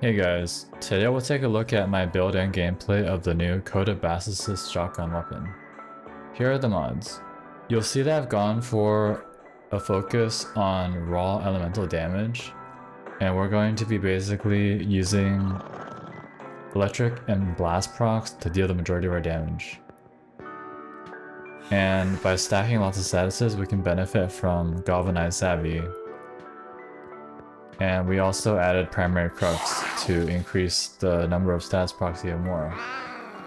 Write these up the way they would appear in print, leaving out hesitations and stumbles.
Hey guys, today we'll take a look at my build and gameplay of the new Coda Bassocyst shotgun weapon. Here are the mods. You'll see that I've gone for a focus on raw elemental damage, and we're going to be basically using electric and blast procs to deal the majority of our damage. And by stacking lots of statuses, we can benefit from Galvanized Savvy. And we also added Primary Crux to increase the number of stats procs even more,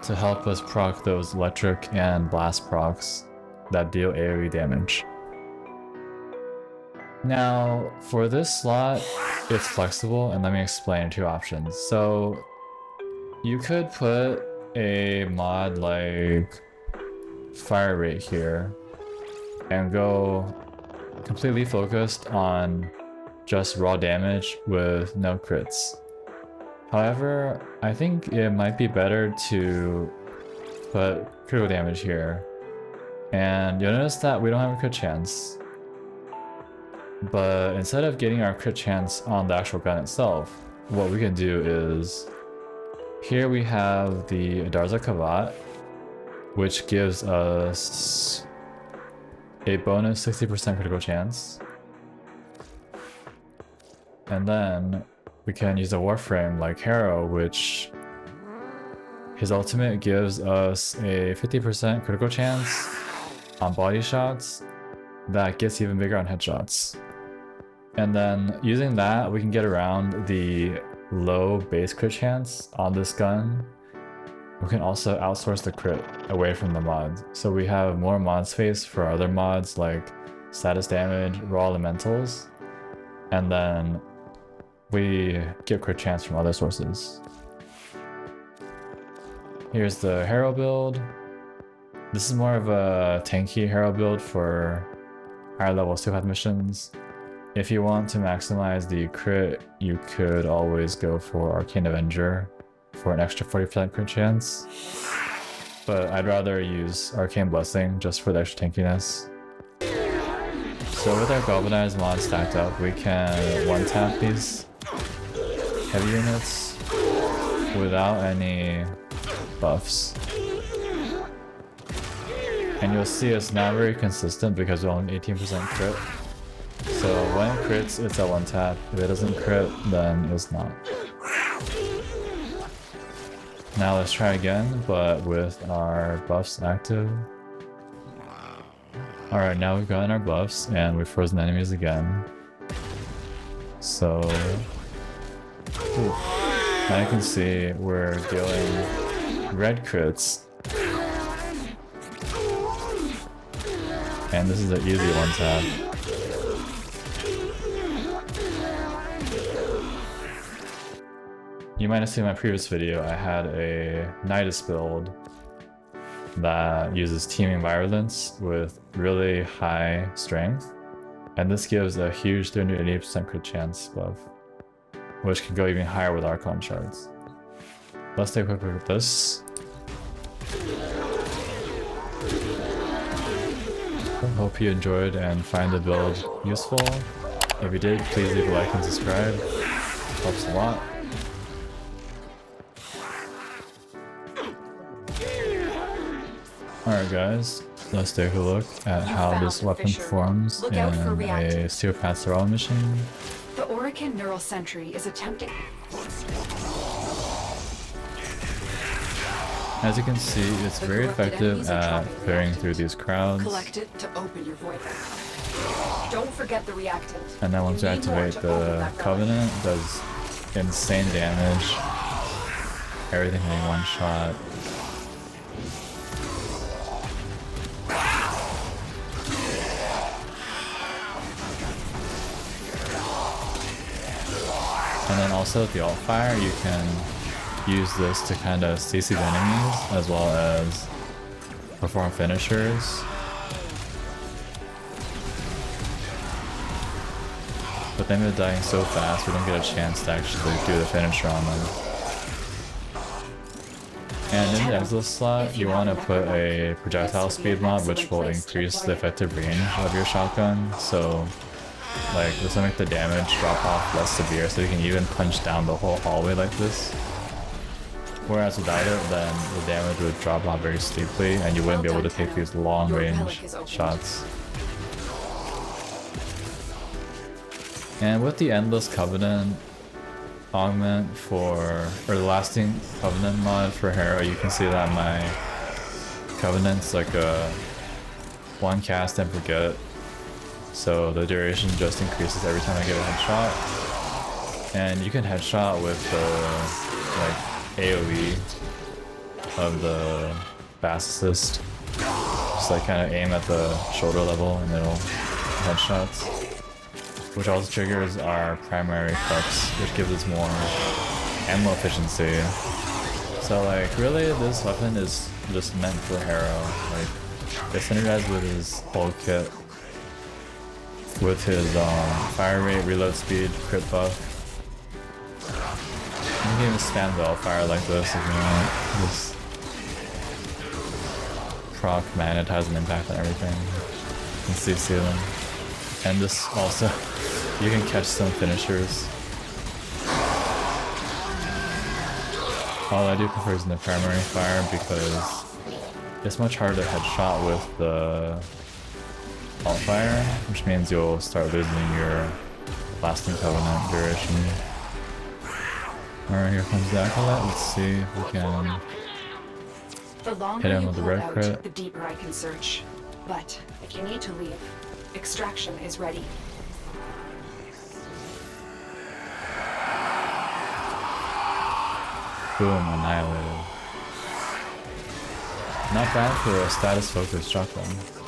to help us proc those electric and blast procs that deal AoE damage. Now, for this slot, it's flexible, and let me explain two options. So, you could put a mod like Fire Rate here, and go completely focused on just raw damage with no crits. However, I think it might be better to put critical damage here. And you'll notice that we don't have a crit chance. But instead of getting our crit chance on the actual gun itself, what we can do is, here we have the Darza Kavat, which gives us a bonus 60% critical chance. And then we can use a Warframe like Harrow, which his ultimate gives us a 50% critical chance on body shots that gets even bigger on headshots. And then using that, we can get around the low base crit chance on this gun. We can also outsource the crit away from the mods. So we have more mod space for other mods like status damage, raw elementals, and then we get crit chance from other sources. Here's the Harrow build. This is more of a tanky Harrow build for higher level steelpath missions. If you want to maximize the crit, you could always go for Arcane Avenger for an extra 40% crit chance. But I'd rather use Arcane Blessing just for the extra tankiness. So with our Galvanized mod stacked up, we can one-tap these heavy units without any buffs. And you'll see it's not very consistent because we're only 18% crit. So when it crits, it's at one tap. If it doesn't crit, then it's not. Now let's try again, but with our buffs active. Alright, now we've gotten our buffs and we've frozen enemies again. So now you can see we're dealing red crits. And this is an easy one tap. You might have seen my previous video, I had a Nidus build that uses teaming virulence with really high strength. And this gives a huge 380% crit chance buff, which can go even higher with Archon shards. Let's take a quick look at this. Hope you enjoyed and find the build useful. If you did, please leave a like and subscribe. Helps a lot. Alright guys, let's take a look at how this weapon performs in a Steelpath Thrall mission. The Orican Neural Sentry is attempting. As you can see, it's very effective at clearing through these crowds. Collect it to open your void. Don't forget the reactant. And then once you activate the Covenant, it does insane damage. Everything in one shot. And then also with the alt fire, you can use this to kind of CC the enemies as well as perform finishers. But then they're dying so fast, we don't get a chance to actually do the finisher on them. And in the exile slot, you want to put a projectile speed mod which will increase the effective range of your shotgun. So Like this will make the damage drop off less severe, so you can even punch down the whole hallway like this. Whereas without it, then the damage would drop off very steeply, and you wouldn't be able to take these long range shots. And with the Endless Covenant augment or the Lasting Covenant mod for Hero, you can see that my Covenant's like a one cast and forget. So the duration just increases every time I get a headshot. And you can headshot with the like AoE of the Bassocyst. Just like kind of aim at the shoulder level and it'll headshots. Which also triggers our primary crux, which gives us more ammo efficiency. So like really this weapon is just meant for Hero. Like it's synergized with his whole kit. With his fire rate, reload speed, crit buff. You can even spam Velfire like this if you want. Just proc magnetize and impact on everything. And CC them. And this also, you can catch some finishers. All I do prefer is in the primary fire because it's much harder to headshot with the alt fire, which means you'll start losing your Lasting Covenant duration. Alright, here comes the Acolyte. Let's see if we can hit him with the red crit. The deeper I can search. But if you need to leave, extraction is ready. Boom, annihilated. Not bad for a status focused shotgun.